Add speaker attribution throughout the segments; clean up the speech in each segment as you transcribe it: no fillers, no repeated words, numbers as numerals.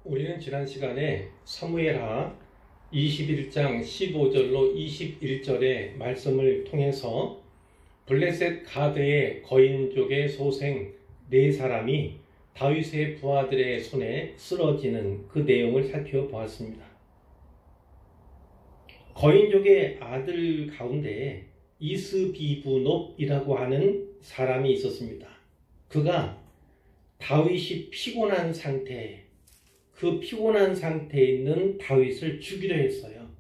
Speaker 1: 우리는 지난 시간에 사무엘하 21장 15절로 21절의 말씀을 통해서 블레셋 가드의 거인족의 소생 4사람이 다윗의 부하들의 손에 쓰러지는 그 내용을 살펴보았습니다. 거인족의 아들 가운데 이스비브놉이라고 하는 사람이 있었습니다. 그가 다윗이 피곤한 상태에 있는 다윗을 죽이려 했어요.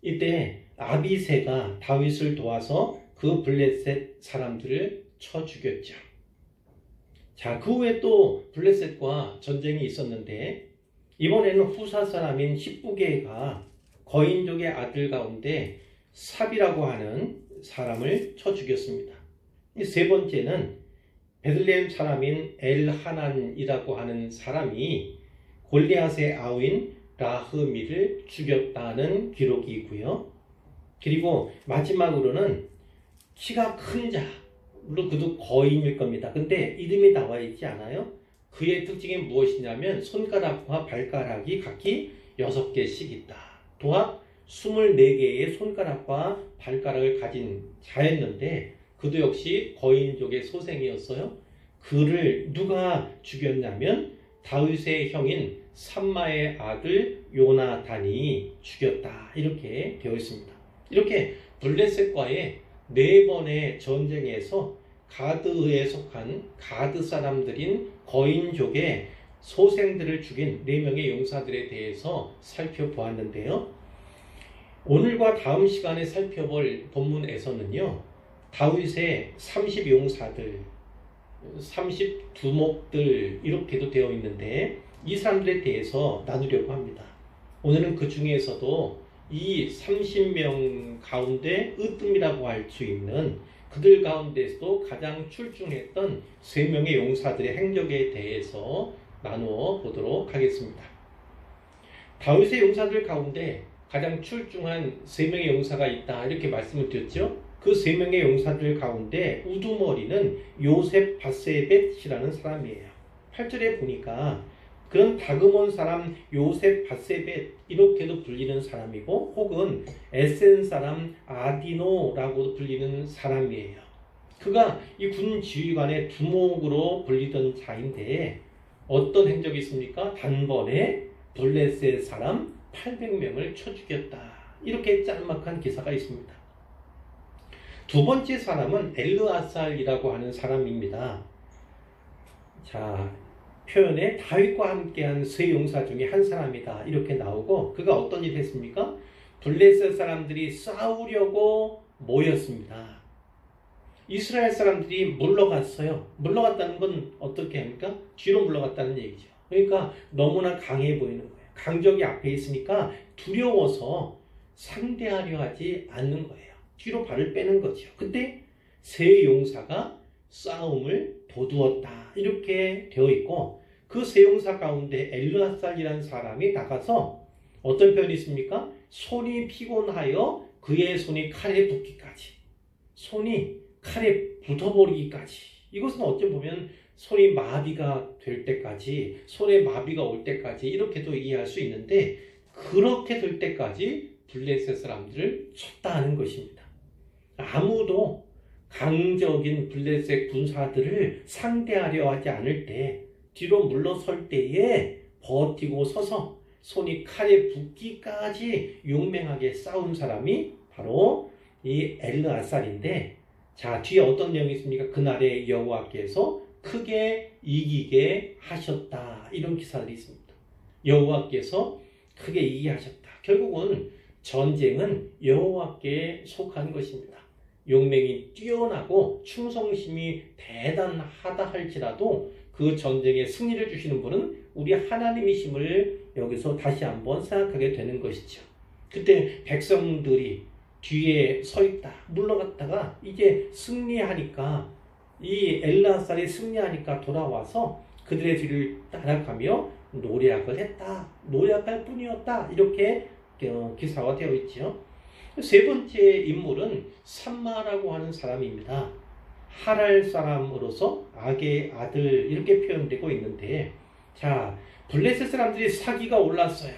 Speaker 1: 이때 아비새가 다윗을 도와서 그 블레셋 사람들을 쳐 죽였죠. 자, 그 후에 또 블레셋과 전쟁이 있었는데 이번에는 후사 사람인 십부게가 거인족의 아들 가운데 삽이라고 하는 사람을 쳐 죽였습니다. 세 번째는 베들레헴 사람인 엘하난이라고 하는 사람이 골리앗의 아우인 라흐미를 죽였다는 기록이 있고요. 그리고 마지막으로는 키가 큰 자, 물론 그도 거인일 겁니다. 근데 이름이 나와 있지 않아요? 그의 특징이 무엇이냐면 손가락과 발가락이 각기 6개씩 있다. 도합 24개의 손가락과 발가락을 가진 자였는데 그도 역시 거인족의 소생이었어요. 그를 누가 죽였냐면 다윗의 형인 삼마의 아들 요나단이 죽였다. 이렇게 되어 있습니다. 이렇게 블레셋과의 4번의 전쟁에서 가드에 속한 가드 사람들인 거인족의 소생들을 죽인 4명의 용사들에 대해서 살펴보았는데요. 오늘과 다음 시간에 살펴볼 본문에서는요. 다윗의 30용사들, 30두목들 이렇게도 되어 있는데 이 사람들에 대해서 나누려고 합니다. 오늘은 그 중에서도 이 30명 가운데 으뜸이라고 할 수 있는 그들 가운데서도 가장 출중했던 3명의 용사들의 행적에 대해서 나누어 보도록 하겠습니다. 다윗의 용사들 가운데 가장 출중한 3명의 용사가 있다 이렇게 말씀을 드렸죠. 그 3명의 용사들 가운데 우두머리는 요셉 바세벳이라는 사람이에요. 8절에 보니까 그런 다그몬 사람 요셉 바세벳 이렇게도 불리는 사람이고 혹은 에센 사람 아디노라고도 불리는 사람이에요. 그가 이 군 지휘관의 두목으로 불리던 자인데 어떤 행적이 있습니까? 단번에 블레셋 사람 800명을 쳐 죽였다. 이렇게 짤막한 기사가 있습니다. 두 번째 사람은 엘르아살이라고 하는 사람입니다. 자, 표현에 다윗과 함께한 세 용사 중에 한 사람이다 이렇게 나오고 그가 어떤 일을 했습니까? 블레셋 사람들이 싸우려고 모였습니다. 이스라엘 사람들이 물러갔어요. 물러갔다는 건 어떻게 합니까? 뒤로 물러갔다는 얘기죠. 그러니까 너무나 강해 보이는 거예요. 강적이 앞에 있으니까 두려워서 상대하려 하지 않는 거예요. 뒤로 발을 빼는 거죠. 그때 세 용사가 싸움을 도두었다. 이렇게 되어 있고 그 세 용사 가운데 엘르아살이라는 사람이 나가서 어떤 표현이 있습니까? 손이 피곤하여 그의 손이 칼에 붙기까지. 손이 칼에 붙어버리기까지. 이것은 어찌 보면 손이 마비가 될 때까지, 손에 마비가 올 때까지 이렇게도 이해할 수 있는데 그렇게 될 때까지 블레셋 사람들을 쳤다는 것입니다. 아무도 강적인 블레셋 군사들을 상대하려 하지 않을 때 뒤로 물러설 때에 버티고 서서 손이 칼에 붙기까지 용맹하게 싸운 사람이 바로 이 엘르아살인데 자, 뒤에 어떤 내용이 있습니까? 그날에 여호와께서 크게 이기게 하셨다. 이런 기사들이 있습니다. 여호와께서 크게 이기게 하셨다. 결국은 전쟁은 여호와께 속한 것입니다. 용맹이 뛰어나고 충성심이 대단하다 할지라도 그 전쟁에 승리를 주시는 분은 우리 하나님이심을 여기서 다시 한번 생각하게 되는 것이죠. 그때 백성들이 뒤에 서 있다. 물러갔다가 이제 승리하니까 이 엘르아살이 승리하니까 돌아와서 그들의 뒤를 따라가며 노략을 했다. 노략할 뿐이었다. 이렇게 기사화되어 있죠. 세 번째 인물은 삼마라고 하는 사람입니다. 하랄 사람으로서 악의 아들 이렇게 표현되고 있는데 자, 블레셋 사람들이 사기가 올랐어요.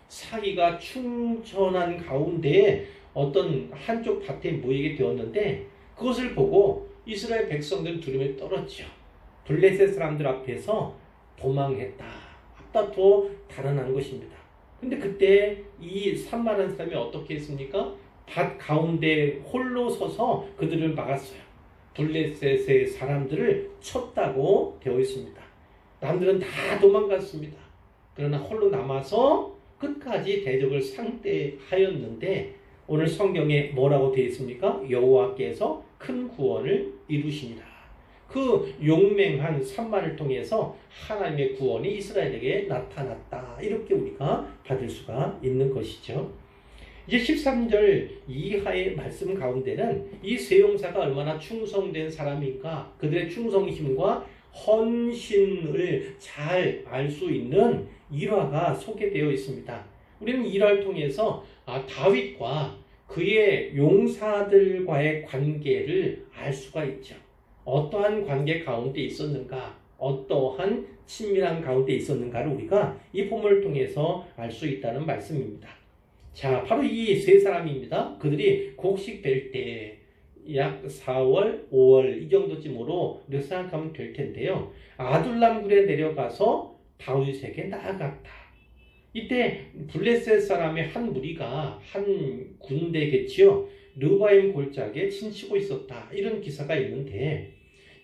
Speaker 1: 사기가 충천한 가운데 어떤 한쪽 밭에 모이게 되었는데 그것을 보고 이스라엘 백성들은 두려움에 떨었죠. 블레셋 사람들 앞에서 도망했다. 앞다투어 달아난 것입니다. 근데 그때 이 산만한 사람이 어떻게 했습니까? 밭 가운데 홀로 서서 그들을 막았어요. 블레셋의 사람들을 쳤다고 되어 있습니다. 남들은 다 도망갔습니다. 그러나 홀로 남아서 끝까지 대적을 상대하였는데 오늘 성경에 뭐라고 되어 있습니까? 여호와께서 큰 구원을 이루시니라. 그 용맹한 산만을 통해서 하나님의 구원이 이스라엘에게 나타났다. 이렇게 우리가 받을 수가 있는 것이죠. 이제 13절 이하의 말씀 가운데는 이 세용사가 얼마나 충성된 사람인가, 그들의 충성심과 헌신을 잘 알 수 있는 일화가 소개되어 있습니다. 우리는 일화를 통해서 다윗과 그의 용사들과의 관계를 알 수가 있죠. 어떠한 관계 가운데 있었는가, 어떠한 친밀한 가운데 있었는가를 우리가 이 본문을 통해서 알 수 있다는 말씀입니다. 자, 바로 이 세 사람입니다. 그들이 곡식 벨 때 약 4월, 5월 이 정도쯤으로 생각하면 될 텐데요. 아둘람굴에 내려가서 다윗에게 나아갔다. 이때 블레셋 사람의 한 무리가 한 군대겠지요. 르바임 골짜기에 침치고 있었다. 이런 기사가 있는데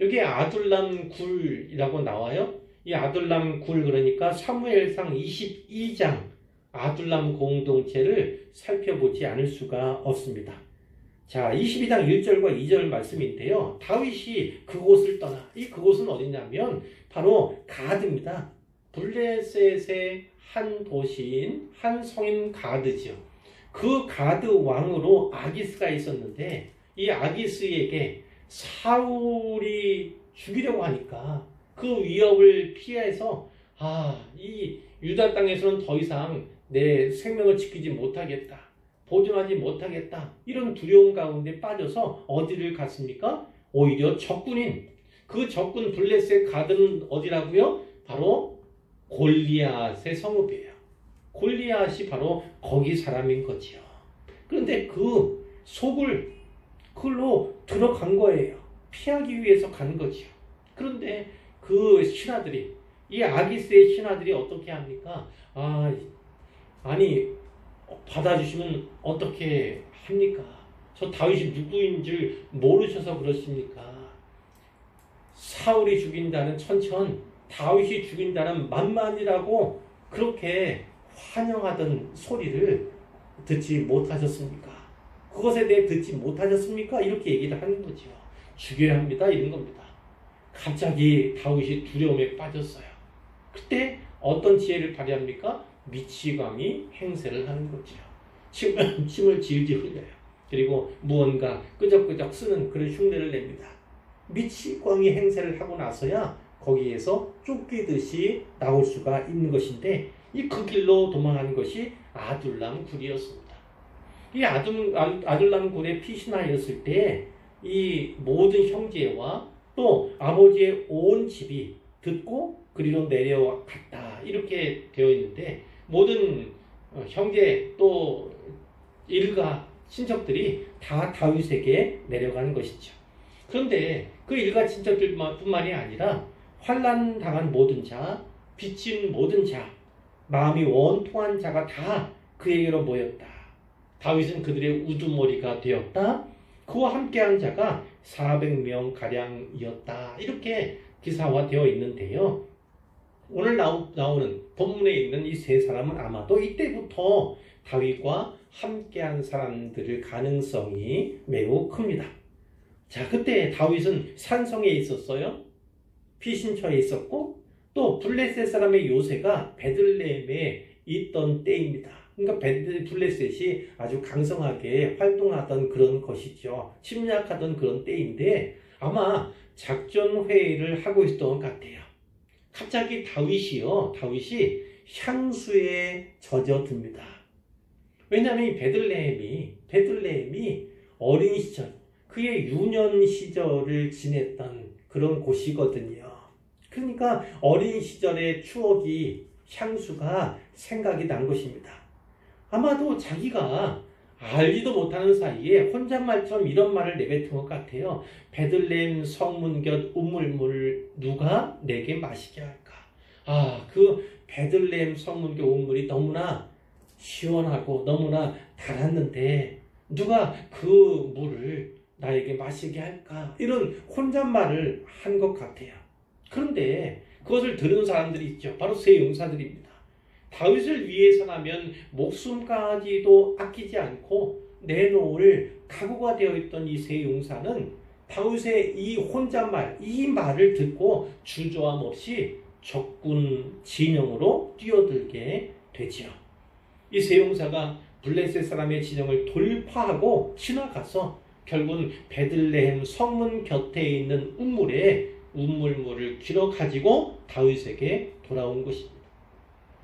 Speaker 1: 여기 아둘람 굴이라고 나와요. 이 아둘람 굴 그러니까 사무엘상 22장 아둘람 공동체를 살펴보지 않을 수가 없습니다. 자, 22장 1절과 2절 말씀인데요. 다윗이 그곳을 떠나, 이 그곳은 어디냐면 바로 가드입니다. 블레셋의 한 도시인 한 성인 가드죠. 그 가드 왕으로 아기스가 있었는데 이 아기스에게 사울이 죽이려고 하니까 그 위협을 피해서 이 유다 땅에서는 더 이상 내 생명을 지키지 못하겠다. 보존하지 못하겠다. 이런 두려움 가운데 빠져서 어디를 갔습니까? 오히려 적군인 그 적군 블레셋 가드는 어디라고요? 바로 골리앗의 성읍이에요. 골리앗이 바로 거기 사람인 거지요. 그런데 그 속을 그걸로 들어간 거예요. 피하기 위해서 간 거지요. 그런데 그 신하들이 이 아기스의 신하들이 어떻게 합니까? 아니 받아주시면 어떻게 합니까? 저 다윗이 누구인 줄 모르셔서 그렇습니까? 사울이 죽인다는 천천, 다윗이 죽인다는 만만이라고 그렇게 환영하던 소리를 듣지 못하셨습니까? 그것에 대해 듣지 못하셨습니까? 이렇게 얘기를 하는 거죠. 죽여야 합니다. 이런 겁니다. 갑자기 다윗이 두려움에 빠졌어요. 그때 어떤 지혜를 발휘합니까? 미치광이 행세를 하는 거죠. 침을 질질 흘려요. 그리고 무언가 끄적끄적 쓰는 그런 흉내를 냅니다. 미치광이 행세를 하고 나서야 거기에서 쫓기듯이 나올 수가 있는 것인데 그 길로 도망하는 것이 아둘람 굴이었습니다. 이 아둘람 굴에 피신하였을 때 이 모든 형제와 또 아버지의 온 집이 듣고 그리로 내려갔다. 이렇게 되어 있는데 모든 형제 또 일가 친척들이 다 다윗에게 내려가는 것이죠. 그런데 그 일가 친척들뿐만이 아니라 환난 당한 모든 자, 빚진 모든 자, 마음이 원통한 자가 다 그에게로 모였다. 다윗은 그들의 우두머리가 되었다. 그와 함께한 자가 400명 가량이었다. 이렇게 기사화되어 있는데요. 오늘 나오는 본문에 있는 이 세 사람은 아마도 이때부터 다윗과 함께한 사람들일 가능성이 매우 큽니다. 자, 그때 다윗은 산성에 있었어요. 피신처에 있었고 또 블레셋 사람의 요새가 베들레헴에 있던 때입니다. 그러니까 블레셋이 아주 강성하게 활동하던 그런 것이죠. 침략하던 그런 때인데 아마 작전 회의를 하고 있었던 것 같아요. 갑자기 다윗이 향수에 젖어듭니다. 왜냐하면 이 베들레헴이 어린 시절, 그의 유년 시절을 지냈던 그런 곳이거든요. 그러니까 어린 시절의 추억이 향수가 생각이 난 것입니다. 아마도 자기가 알지도 못하는 사이에 혼잣말처럼 이런 말을 내뱉은 것 같아요. 베들레헴 성문 곁 우물물을 누가 내게 마시게 할까? 그 베들레헴 성문 곁 우물이 너무나 시원하고 너무나 달았는데 누가 그 물을 나에게 마시게 할까? 이런 혼잣말을 한 것 같아요. 그런데 그것을 들은 사람들이 있죠. 바로 세 용사들입니다. 다윗을 위해서라면 목숨까지도 아끼지 않고 내놓을 각오가 되어 있던 이 세 용사는 다윗의 이 혼잣말, 이 말을 듣고 주저함 없이 적군 진영으로 뛰어들게 되지요. 이 세 용사가 블레셋 사람의 진영을 돌파하고 지나가서 결국은 베들레헴 성문 곁에 있는 우물에 우물물을 길어 가지고 다윗에게 돌아온 것입니다.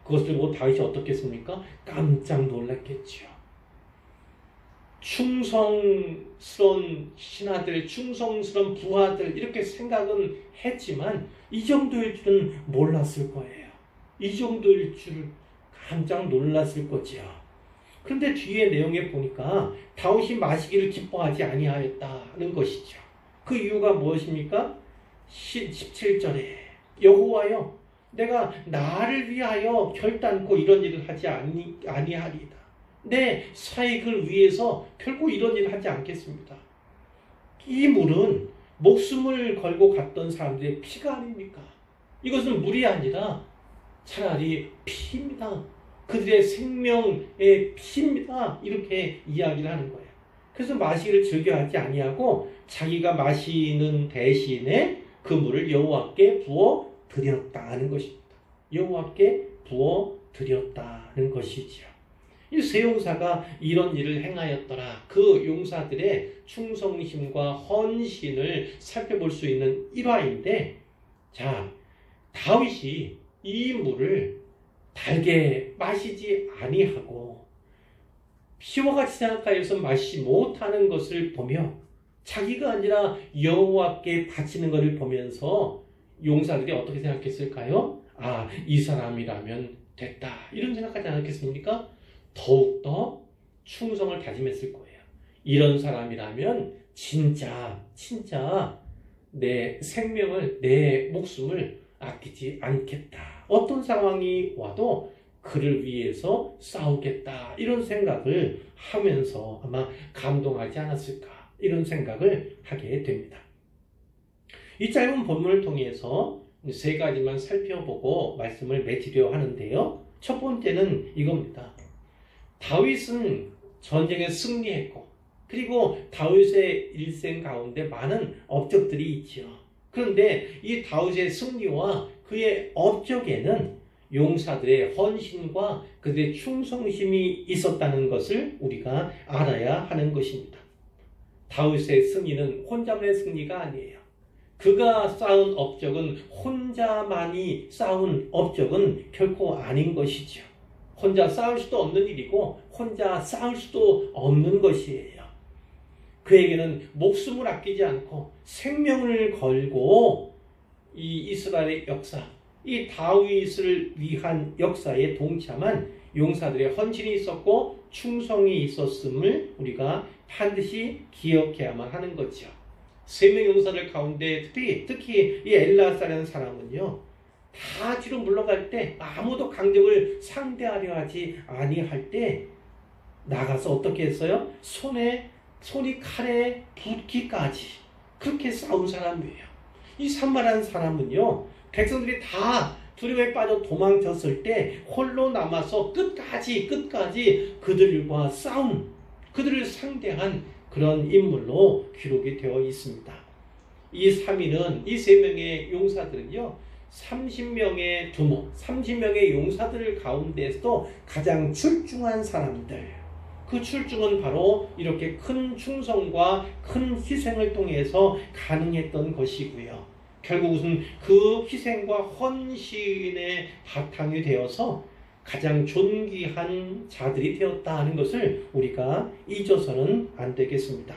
Speaker 1: 그것을 보고 다윗이 어떻겠습니까? 깜짝 놀랐겠지요. 충성스러운 신하들, 충성스러운 부하들 이렇게 생각은 했지만 이 정도일 줄은 몰랐을 거예요. 이 정도일 줄 깜짝 놀랐을 거지요. 그런데 뒤에 내용에 보니까 다윗이 마시기를 기뻐하지 아니하였다는 것이죠. 그 이유가 무엇입니까? 17절에 여호와여 내가 나를 위하여 결단코 이런 일을 하지 아니하리이다. 내 사익을 위해서 결코 이런 일을 하지 않겠습니다. 이 물은 목숨을 걸고 갔던 사람들의 피가 아닙니까? 이것은 물이 아니라 차라리 피입니다. 그들의 생명의 피입니다. 이렇게 이야기를 하는 거예요. 그래서 마시기를 즐겨하지 아니하고 자기가 마시는 대신에 그 물을 여호와께 부어 드렸다는 것입니다. 여호와께 부어 드렸다는 것이지요. 이 세 용사가 이런 일을 행하였더라. 그 용사들의 충성심과 헌신을 살펴볼 수 있는 일화인데, 자, 다윗이 이 물을 달게 마시지 아니하고 피와 같이 생각하여서 마시지 못하는 것을 보며 자기가 아니라 여호와께 바치는 것을 보면서 용사들이 어떻게 생각했을까요? 이 사람이라면 됐다. 이런 생각하지 않았겠습니까? 더욱더 충성을 다짐했을 거예요. 이런 사람이라면 진짜 내 생명을, 내 목숨을 아끼지 않겠다. 어떤 상황이 와도 그를 위해서 싸우겠다. 이런 생각을 하면서 아마 감동하지 않았을까. 이런 생각을 하게 됩니다. 이 짧은 본문을 통해서 세 가지만 살펴보고 말씀을 맺으려 하는데요. 첫 번째는 이겁니다. 다윗은 전쟁에 승리했고 그리고 다윗의 일생 가운데 많은 업적들이 있죠. 그런데 이 다윗의 승리와 그의 업적에는 용사들의 헌신과 그들의 충성심이 있었다는 것을 우리가 알아야 하는 것입니다. 다윗의 승리는 혼자만의 승리가 아니에요. 그가 쌓은 업적은 혼자만이 쌓은 업적은 결코 아닌 것이죠. 혼자 쌓을 수도 없는 일이고 혼자 쌓을 수도 없는 것이에요. 그에게는 목숨을 아끼지 않고 생명을 걸고 이 이스라엘의 역사, 이 다윗을 위한 역사에 동참한 용사들의 헌신이 있었고 충성이 있었음을 우리가 반드시 기억해야만 하는 거죠. 세 명 용사들 가운데 특히 이 엘라사라는 사람은요, 다 뒤로 물러갈 때 아무도 강적을 상대하려 하지 아니할 때 나가서 어떻게 했어요? 손이 칼에 붙기까지 그렇게 싸운 사람이에요. 이 산마라는 사람은요, 백성들이 다 두려움에 빠져 도망쳤을 때 홀로 남아서 끝까지 그들과 싸운, 그들을 상대한 그런 인물로 기록이 되어 있습니다. 이 3인은, 이 3명의 용사들은요, 30명의 두목, 30명의 용사들 가운데서도 가장 출중한 사람들. 그 출중은 바로 이렇게 큰 충성과 큰 희생을 통해서 가능했던 것이고요. 결국은 그 희생과 헌신의 바탕이 되어서 가장 존귀한 자들이 되었다 하는 것을 우리가 잊어서는 안 되겠습니다.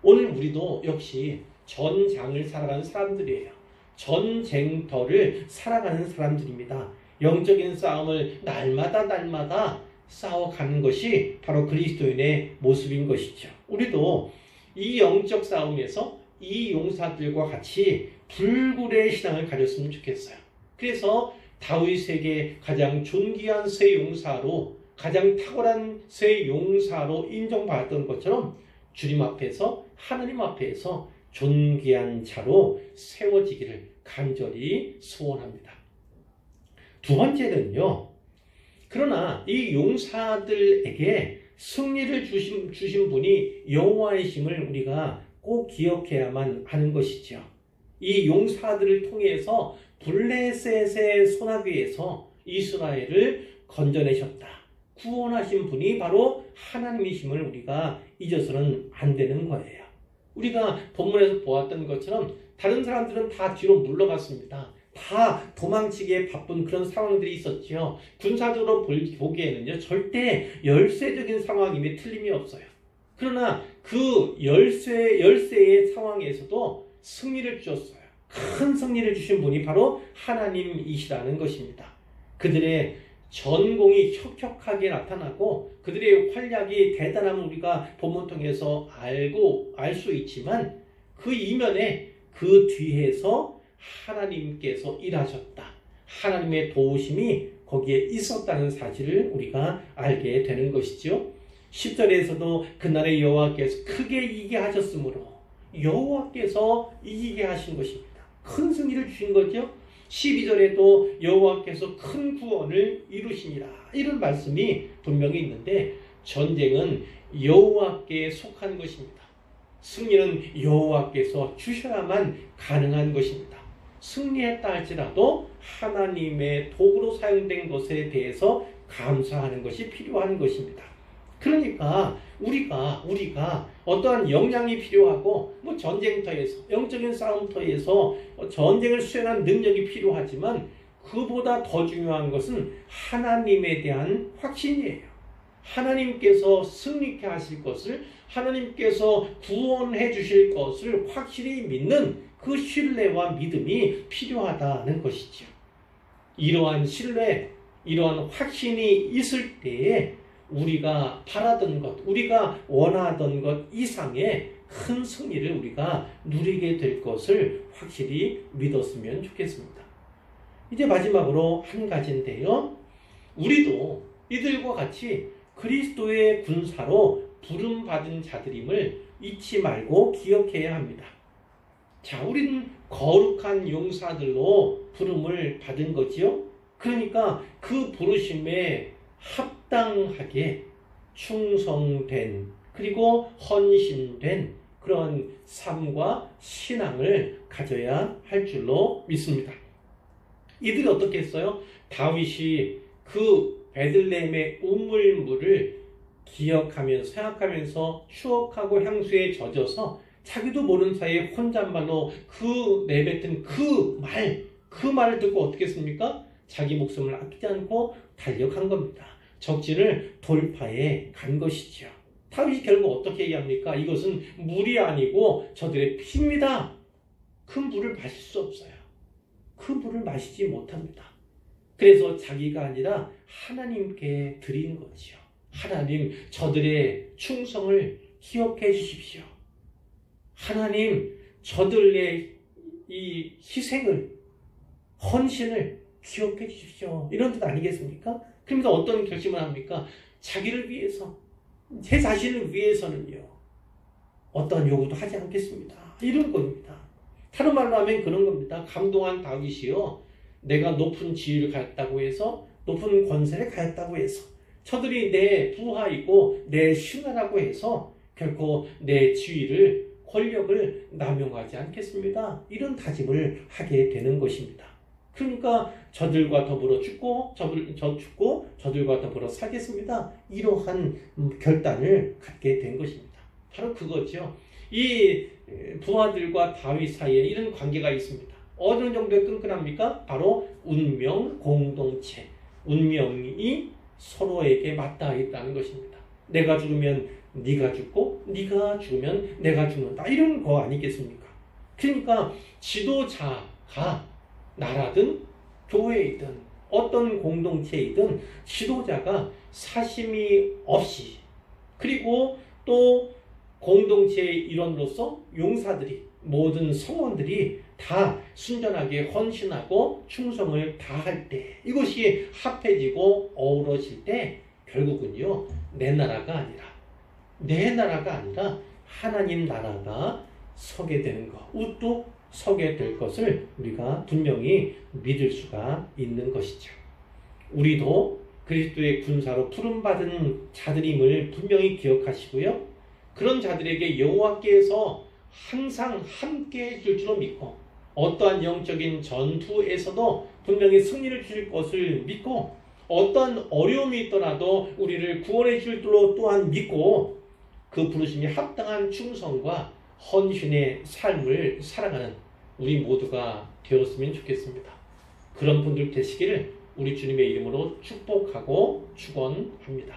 Speaker 1: 오늘 우리도 역시 전장을 살아가는 사람들이에요. 전쟁터를 살아가는 사람들입니다. 영적인 싸움을 날마다 싸워가는 것이 바로 그리스도인의 모습인 것이죠. 우리도 이 영적 싸움에서 이 용사들과 같이 불굴의 신앙을 가졌으면 좋겠어요. 그래서 다윗에게 가장 존귀한 새 용사로, 가장 탁월한 새 용사로 인정받았던 것처럼 주님 앞에서, 하나님 앞에서 존귀한 자로 세워지기를 간절히 소원합니다. 두 번째는요, 그러나 이 용사들에게 승리를 주신 분이 여호와이심을 우리가 꼭 기억해야만 하는 것이죠. 이 용사들을 통해서 블레셋의 소나기에서 이스라엘을 건져내셨다, 구원하신 분이 바로 하나님이심을 우리가 잊어서는 안 되는 거예요. 우리가 본문에서 보았던 것처럼 다른 사람들은 다 뒤로 물러갔습니다. 다 도망치기에 바쁜 그런 상황들이 있었지요. 군사적으로 보기에는요, 절대 열세적인 상황임에 틀림이 없어요. 그러나 그 열세의 상황에서도 승리를 주셨어요. 큰 승리를 주신 분이 바로 하나님이시라는 것입니다. 그들의 전공이 혁혁하게 나타나고 그들의 활약이 대단함을 우리가 본문 통해서 알 수 있지만, 그 이면에, 그 뒤에서 하나님께서 일하셨다, 하나님의 도우심이 거기에 있었다는 사실을 우리가 알게 되는 것이죠. 10절에서도 그날의 여호와께서 크게 이기게 하셨으므로, 여호와께서 이기게 하신 것입니다. 큰 승리를 주신 거죠. 12절에도 여호와께서 큰 구원을 이루시니라, 이런 말씀이 분명히 있는데, 전쟁은 여호와께 속한 것입니다. 승리는 여호와께서 주셔야만 가능한 것입니다. 승리했다 할지라도 하나님의 도구로 사용된 것에 대해서 감사하는 것이 필요한 것입니다. 그러니까 우리가 어떠한 역량이 필요하고, 전쟁터에서, 영적인 싸움터에서 전쟁을 수행한 능력이 필요하지만, 그보다 더 중요한 것은 하나님에 대한 확신이에요. 하나님께서 승리케 하실 것을, 하나님께서 구원해 주실 것을 확실히 믿는 그 신뢰와 믿음이 필요하다는 것이죠. 이러한 신뢰, 이러한 확신이 있을 때에 우리가 바라던 것, 우리가 원하던 것 이상의 큰 승리를 우리가 누리게 될 것을 확실히 믿었으면 좋겠습니다. 이제 마지막으로 한 가지인데요, 우리도 이들과 같이 그리스도의 군사로 부름받은 자들임을 잊지 말고 기억해야 합니다. 자, 우리는 거룩한 용사들로 부름을 받은 거지요. 그러니까 그 부르심에 합당하게 충성된, 그리고 헌신된 그런 삶과 신앙을 가져야 할 줄로 믿습니다. 이들이 어떻게 했어요? 다윗이 그 베들레헴의 우물물을 기억하면서, 생각하면서 추억하고 향수에 젖어서 자기도 모르는 사이에 혼잣말로 내뱉은 그 말을 듣고 어떻게 했습니까? 자기 목숨을 아끼지 않고 달려간 겁니다. 적진을 돌파해 간 것이죠. 다윗이 결국 어떻게 얘기합니까? 이것은 물이 아니고 저들의 피입니다. 그 물을 마실 수 없어요. 그 물을 마시지 못합니다. 그래서 자기가 아니라 하나님께 드린 거지요. 하나님, 저들의 충성을 기억해 주십시오. 하나님, 저들의 이 희생을, 헌신을 기억해 주십시오. 이런 뜻 아니겠습니까? 그러면서 어떤 결심을 합니까? 자기를 위해서, 제 자신을 위해서는요, 어떤 요구도 하지 않겠습니다. 이런 겁니다. 다른 말로 하면 그런 겁니다. 감동한 다윗이요, 내가 높은 지위를 가졌다고 해서, 높은 권세를 가졌다고 해서, 저들이 내 부하이고 내 신하라고 해서 결코 내 지위를, 권력을 남용하지 않겠습니다. 이런 다짐을 하게 되는 것입니다. 그러니까 저들과 더불어 죽고 저들과 더불어 살겠습니다. 이러한 결단을 갖게 된 것입니다. 바로 그거죠. 이 부하들과 다윗 사이에 이런 관계가 있습니다. 어느 정도의 끈끈합니까? 바로 운명 공동체. 운명이 서로에게 맞닿아 있다는 것입니다. 내가 죽으면 네가 죽고 네가 죽으면 내가 죽는다, 이런 거 아니겠습니까? 그러니까 지도자가 나라든 교회이든 어떤 공동체이든 지도자가 사심이 없이, 그리고 또 공동체의 일원으로서 용사들이, 모든 성원들이 다 순전하게 헌신하고 충성을 다할 때, 이것이 합해지고 어우러질 때 결국은요, 내 나라가 아니라 하나님 나라가 서게 되는 것, 우뚝 서게 될 것을 우리가 분명히 믿을 수가 있는 것이죠. 우리도 그리스도의 군사로 부름받은 자들임을 분명히 기억하시고요. 그런 자들에게 여호와께서 항상 함께 해줄 줄로 믿고, 어떠한 영적인 전투에서도 분명히 승리를 주실 것을 믿고, 어떤 어려움이 있더라도 우리를 구원해 줄 줄로 또한 믿고, 그 부르심이 합당한 충성과 헌신의 삶을 살아가는 우리 모두가 되었으면 좋겠습니다. 그런 분들 되시기를 우리 주님의 이름으로 축복하고 축원합니다.